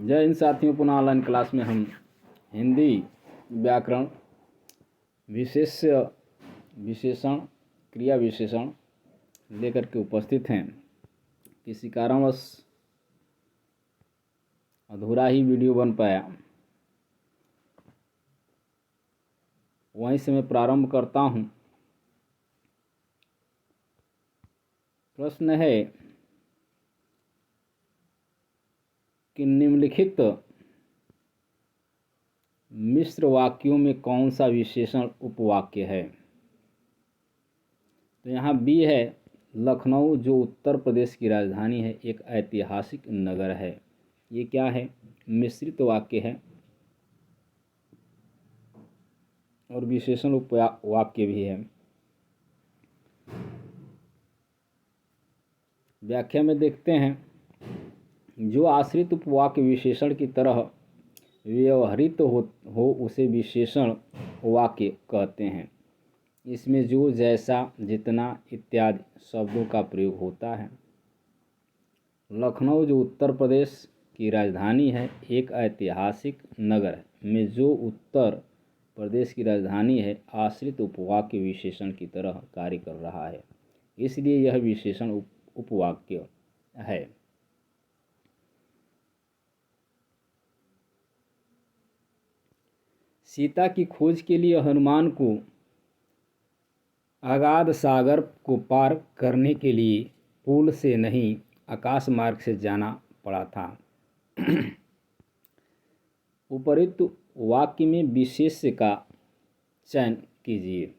जय हिंद साथियों, पुनः ऑनलाइन क्लास में हम हिंदी व्याकरण विशेषण क्रिया विशेषण लेकर के उपस्थित हैं। किसी कारणवश अधूरा ही वीडियो बन पाया, वहीं से मैं प्रारंभ करता हूं। प्रश्न है कि निम्नलिखित मिश्र वाक्यों में कौन सा विशेषण उपवाक्य है। तो यहाँ बी है, लखनऊ जो उत्तर प्रदेश की राजधानी है एक ऐतिहासिक नगर है। ये क्या है? मिश्रित वाक्य है और विशेषण उपवाक्य भी है। व्याख्या में देखते हैं, जो आश्रित उपवाक्य विशेषण की तरह व्यवहृत हो उसे विशेषण वाक्य कहते हैं। इसमें जो, जैसा, जितना इत्यादि शब्दों का प्रयोग होता है। लखनऊ जो उत्तर प्रदेश की राजधानी है एक ऐतिहासिक नगर है में जो उत्तर प्रदेश की राजधानी है आश्रित उपवाक्य विशेषण की तरह कार्य कर रहा है, इसलिए यह विशेषण उपवाक्य है। सीता की खोज के लिए हनुमान को अगाध सागर को पार करने के लिए पुल से नहीं आकाश मार्ग से जाना पड़ा था। उपरोक्त वाक्य में विशेष्य का चयन कीजिए।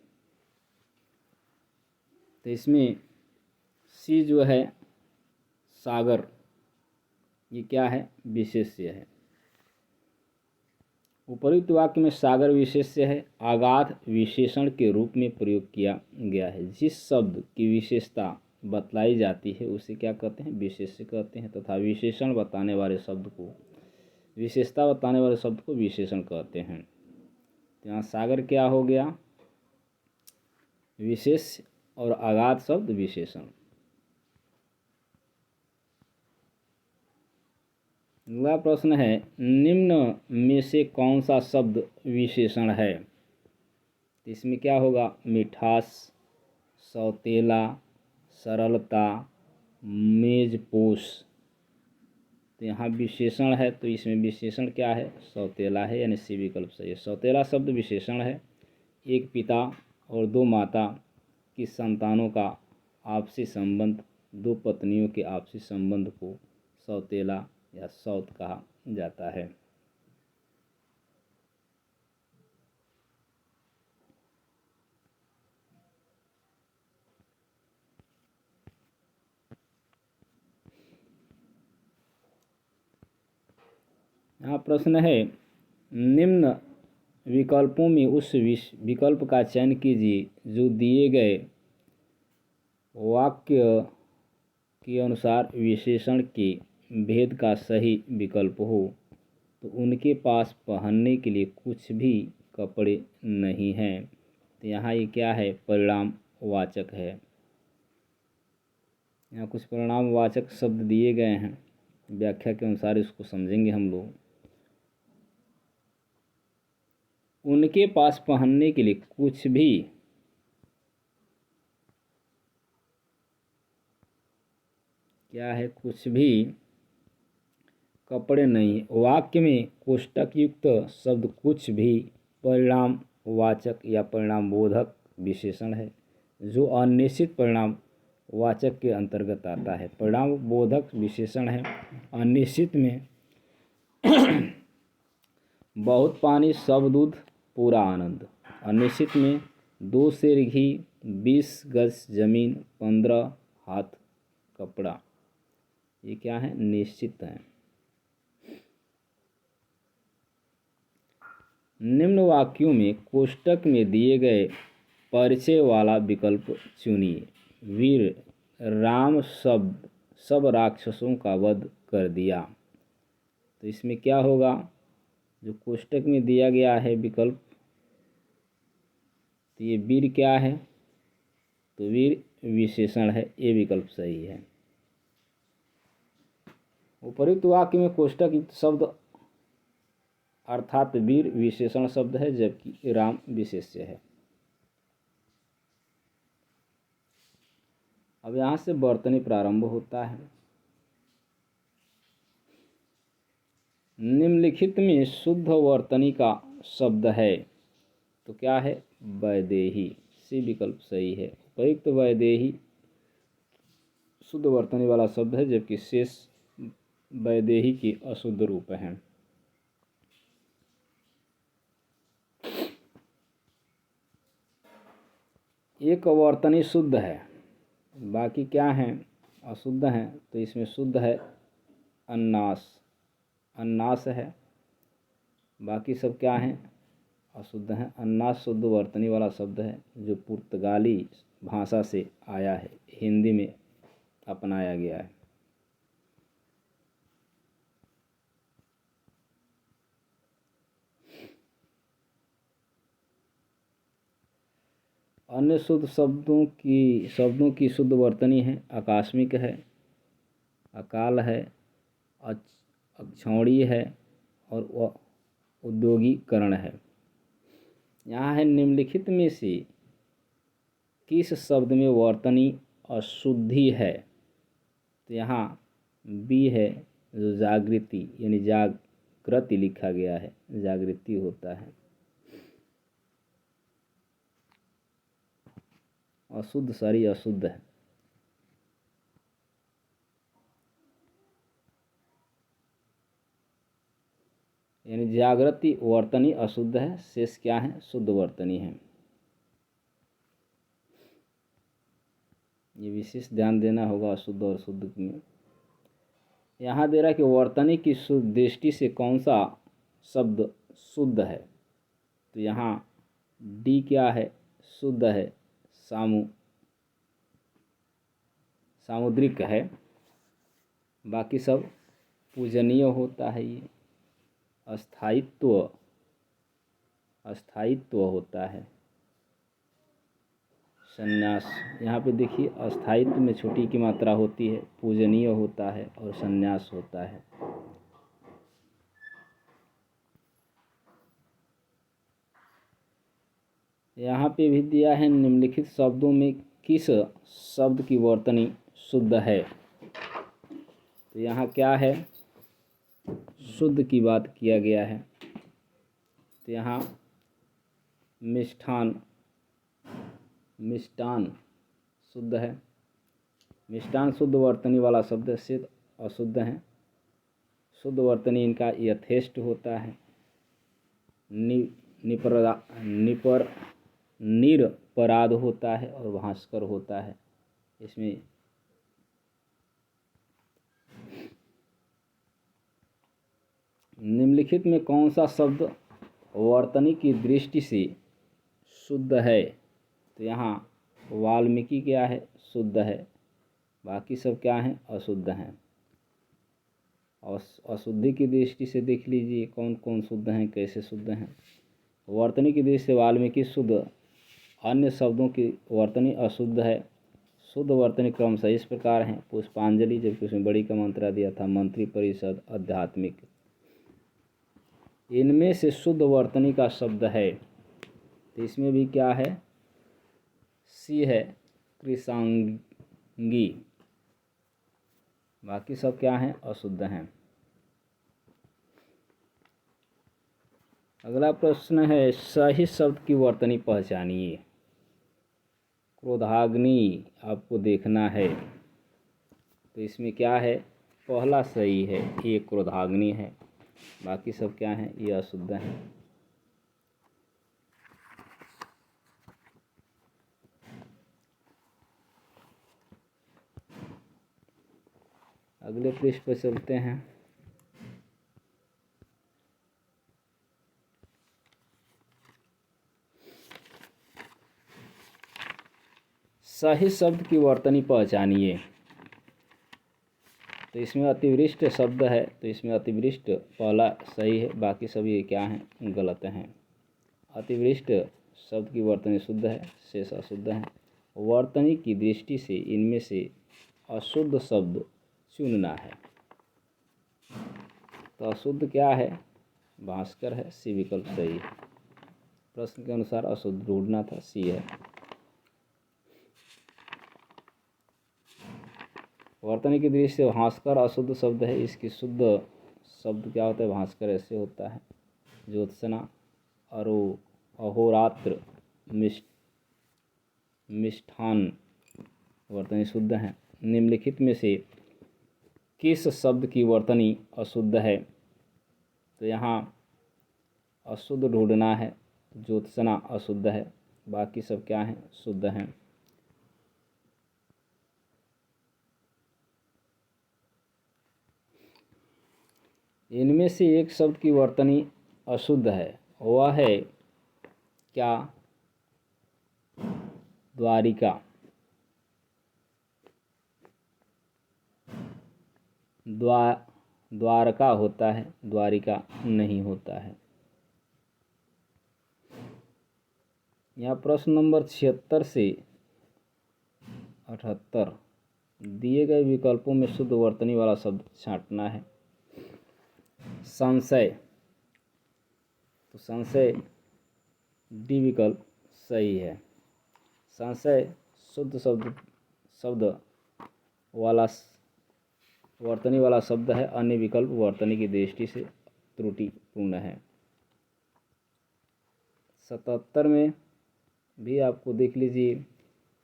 तो इसमें सी जो है सागर, ये क्या है? विशेष्य है। उपरोक्त वाक्य में सागर विशेष्य है, अगाध विशेषण के रूप में प्रयोग किया गया है। जिस शब्द की विशेषता बतलाई जाती है उसे क्या कहते हैं? विशेष्य कहते हैं, तथा विशेषण बताने वाले शब्द को, विशेषता बताने वाले शब्द को विशेषण कहते हैं। तो यहाँ सागर क्या हो गया? विशेष्य और अगाध शब्द विशेषण। अगला प्रश्न है, निम्न में से कौन सा शब्द विशेषण है? इसमें क्या होगा? मिठास, सौतेला, सरलता, मेजपोश। तो यहाँ विशेषण है, तो इसमें विशेषण क्या है? सौतेला है, यानी सी विकल्प सही है। सौतेला शब्द विशेषण है। एक पिता और दो माता की संतानों का आपसी संबंध, दो पत्नियों के आपसी संबंध को सौतेला या सौत कहा जाता है। यहाँ प्रश्न है, निम्न विकल्पों में उस विकल्प का चयन कीजिए जो दिए गए वाक्य के अनुसार विशेषण के भेद का सही विकल्प हो। तो उनके पास पहनने के लिए कुछ भी कपड़े नहीं हैं। तो यहाँ ये क्या है? परिणाम वाचक है। यहाँ कुछ परिणाम वाचक शब्द दिए गए हैं, व्याख्या के अनुसार इसको समझेंगे हम लोग। उनके पास पहनने के लिए कुछ भी क्या है? कुछ भी कपड़े नहीं। वाक्य में कोष्टक युक्त शब्द कुछ भी परिणाम वाचक या परिणाम बोधक विशेषण है जो अनिश्चित परिणाम वाचक के अंतर्गत आता है। परिणाम बोधक विशेषण है। अनिश्चित में बहुत पानी, सब दूध, पूरा आनंद। अनिश्चित में 2 सेर घी, 20 गज जमीन, 15 हाथ कपड़ा। ये क्या है? निश्चित है। निम्न वाक्यों में कोष्टक में दिए गए परिचय वाला विकल्प चुनिए। वीर राम सब राक्षसों का वध कर दिया। तो इसमें क्या होगा? जो कोष्टक में दिया गया है विकल्प, तो ये वीर क्या है? तो वीर विशेषण है, ये विकल्प सही है। उपयुक्त वाक्य में कोष्टक युक्त शब्द अर्थात वीर विशेषण शब्द है, जबकि राम विशेष्य है। अब यहाँ से वर्तनी प्रारंभ होता है। निम्नलिखित में शुद्ध वर्तनी का शब्द है, तो क्या है? वैदेही। सी विकल्प सही है। उपयुक्त वैदेही शुद्ध वर्तनी वाला शब्द है, जबकि शेष वैदेही की अशुद्ध रूप हैं। एक वर्तनी शुद्ध है, बाकी क्या हैं? अशुद्ध हैं। तो इसमें शुद्ध है अन्नास, अन्नास है। बाकी सब क्या हैं? अशुद्ध हैं। अन्नास शुद्ध वर्तनी वाला शब्द है, जो पुर्तगाली भाषा से आया है, हिंदी में अपनाया गया है। अन्य शुद्ध शब्दों की शुद्ध वर्तनी है आकस्मिक है, अकाल है, अक्षौणी है और उद्योगीकरण है। यहाँ है निम्नलिखित में से किस शब्द में वर्तनी अशुद्धि है? तो यहाँ बी है, जो जागृति यानी जागृति लिखा गया है, जागृति होता है। अशुद्ध सारी अशुद्ध है। यानी जागृति वर्तनी अशुद्ध है, शेष क्या है? शुद्ध वर्तनी है। ये विशेष ध्यान देना होगा अशुद्ध और शुद्ध में। यहाँ दे रहा है कि वर्तनी की दृष्टि से कौन सा शब्द शुद्ध है? तो यहाँ डी क्या है? शुद्ध है, सामुद्रिक है। बाकी सब पूजनीय होता है। ये अस्थायित्व होता है। संन्यास, यहाँ पे देखिए अस्थायित्व में छोटी की मात्रा होती है, पूजनीय होता है और संन्यास होता है। यहाँ पे भी दिया है निम्नलिखित शब्दों में किस शब्द की वर्तनी शुद्ध है? तो यहाँ क्या है? शुद्ध की बात किया गया है। तो यहाँ मिष्टान शुद्ध है। मिष्टान शुद्ध वर्तनी वाला शब्द से अशुद्ध है। शुद्ध वर्तनी इनका यथेष्ट होता है, निरपराध होता है और भास्कर होता है। इसमें निम्नलिखित में कौन सा शब्द वर्तनी की दृष्टि से शुद्ध है? तो यहाँ वाल्मीकि क्या है? शुद्ध है। बाकी सब क्या हैं? अशुद्ध हैं। और अशुद्धि की दृष्टि से देख लीजिए कौन कौन शुद्ध हैं, कैसे शुद्ध हैं। वर्तनी की दृष्टि से वाल्मीकि शुद्ध, अन्य शब्दों की वर्तनी अशुद्ध है। शुद्ध वर्तनी क्रमशः इस प्रकार हैं: पुष्पांजलि, जबकि उसमें बड़ी का मंत्रा दिया था, मंत्री परिषद, आध्यात्मिक। इनमें से शुद्ध वर्तनी का शब्द है, तो इसमें भी क्या है? सी है, कृशांगी। बाकी सब क्या हैं? अशुद्ध हैं। अगला प्रश्न है, सही शब्द की वर्तनी पहचानिए। क्रोधाग्नि आपको देखना है। तो इसमें क्या है? पहला सही है, ये क्रोधाग्नि है। बाकी सब क्या हैं? ये अशुद्ध हैं। अगले पृष्ठ पर चलते हैं। सही शब्द की वर्तनी पहचानिए। तो इसमें अतिवृष्ट शब्द है, तो इसमें अतिवृष्ट पहला सही है, बाकी सब ये क्या हैं? गलत हैं। अतिवृष्ट शब्द की वर्तनी शुद्ध है, शेष अशुद्ध हैं। वर्तनी की दृष्टि से इनमें से अशुद्ध शब्द चुनना है। तो अशुद्ध क्या है? भास्कर है। सी विकल्प सही है। प्रश्न के अनुसार अशुद्ध ढूंढना था, सी है। वर्तनी की दृष्टि से भास्कर अशुद्ध शब्द है। इसकी शुद्ध शब्द क्या होता है? भास्कर ऐसे होता है। ज्योत्सना, अहोरात्र, मिष्ठान वर्तनी शुद्ध है। निम्नलिखित में से किस शब्द की वर्तनी अशुद्ध है? तो यहाँ अशुद्ध ढूंढना है, ज्योत्सना अशुद्ध है, बाकी सब क्या हैं? शुद्ध हैं। इनमें से एक शब्द की वर्तनी अशुद्ध है, वह है क्या? द्वारिका। द्वारका होता है, द्वारिका नहीं होता है। यहाँ प्रश्न नंबर 76 से 78 दिए गए विकल्पों में शुद्ध वर्तनी वाला शब्द छांटना है। संशय, तो संशय डी विकल्प सही है। संशय शुद्ध शब्द वाला वर्तनी वाला शब्द है। अन्य विकल्प वर्तनी की दृष्टि से त्रुटिपूर्ण है। 77 में भी आपको देख लीजिए,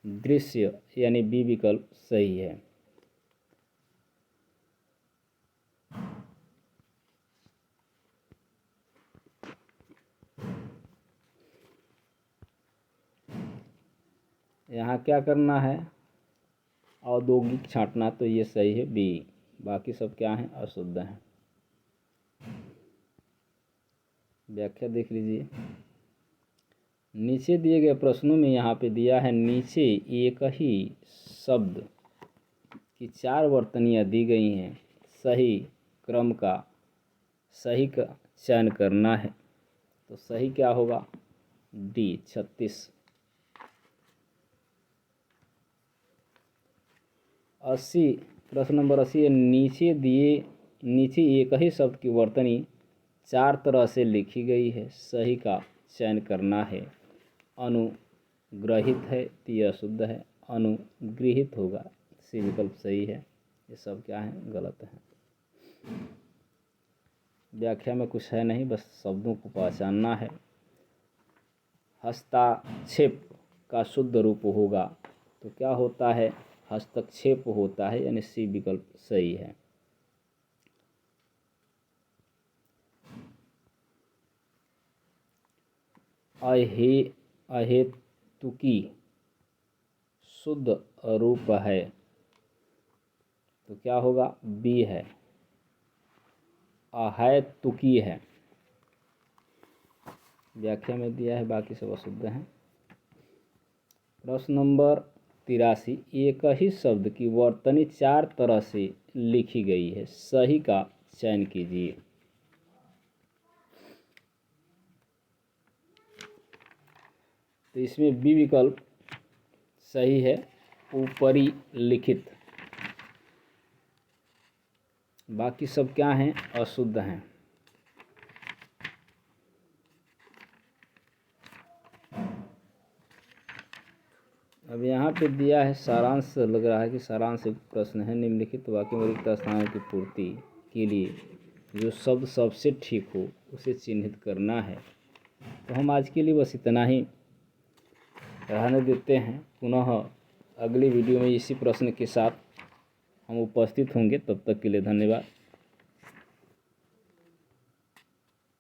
दृश्य यानी बी विकल्प सही है। यहाँ क्या करना है? औद्योगिक छांटना, तो ये सही है, बी। बाकी सब क्या हैं? अशुद्ध हैं। व्याख्या देख लीजिए। नीचे दिए गए प्रश्नों में यहाँ पे दिया है, नीचे एक ही शब्द की 4 वर्तनियाँ दी गई हैं, सही क्रम का सही का चयन करना है। तो सही क्या होगा? डी 36। 80 प्रश्न नंबर 80 है, नीचे एक ही शब्द की वर्तनी 4 तरह से लिखी गई है, सही का चयन करना है। अनुग्रहित है तो यह अशुद्ध है, अनुगृहित होगा, सी विकल्प सही है। ये सब क्या है? गलत है। व्याख्या में कुछ है नहीं, बस शब्दों को पहचानना है। हस्ताक्षेप का शुद्ध रूप होगा तो क्या होता है? हस्तक्षेप होता है, यानी सी विकल्प सही है। अहेतुकी शुद्ध रूप है तो क्या होगा? बी है। अहेतुकी है। व्याख्या में दिया है, बाकी सब अशुद्ध हैं। प्रश्न नंबर 83, एक ही शब्द की वर्तनी 4 तरह से लिखी गई है, सही का चयन कीजिए। तो इसमें बी विकल्प सही है, ऊपरी लिखित। बाकी सब क्या हैं? अशुद्ध हैं। अब यहाँ पे दिया है सारांश, लग रहा है कि सारांश प्रश्न है। निम्नलिखित वाक्यों में रिक्त स्थानों की पूर्ति के लिए जो शब्द सबसे ठीक हो उसे चिन्हित करना है। तो हम आज के लिए बस इतना ही रहने देते हैं। पुनः अगली वीडियो में इसी प्रश्न के साथ हम उपस्थित होंगे। तब तक के लिए धन्यवाद।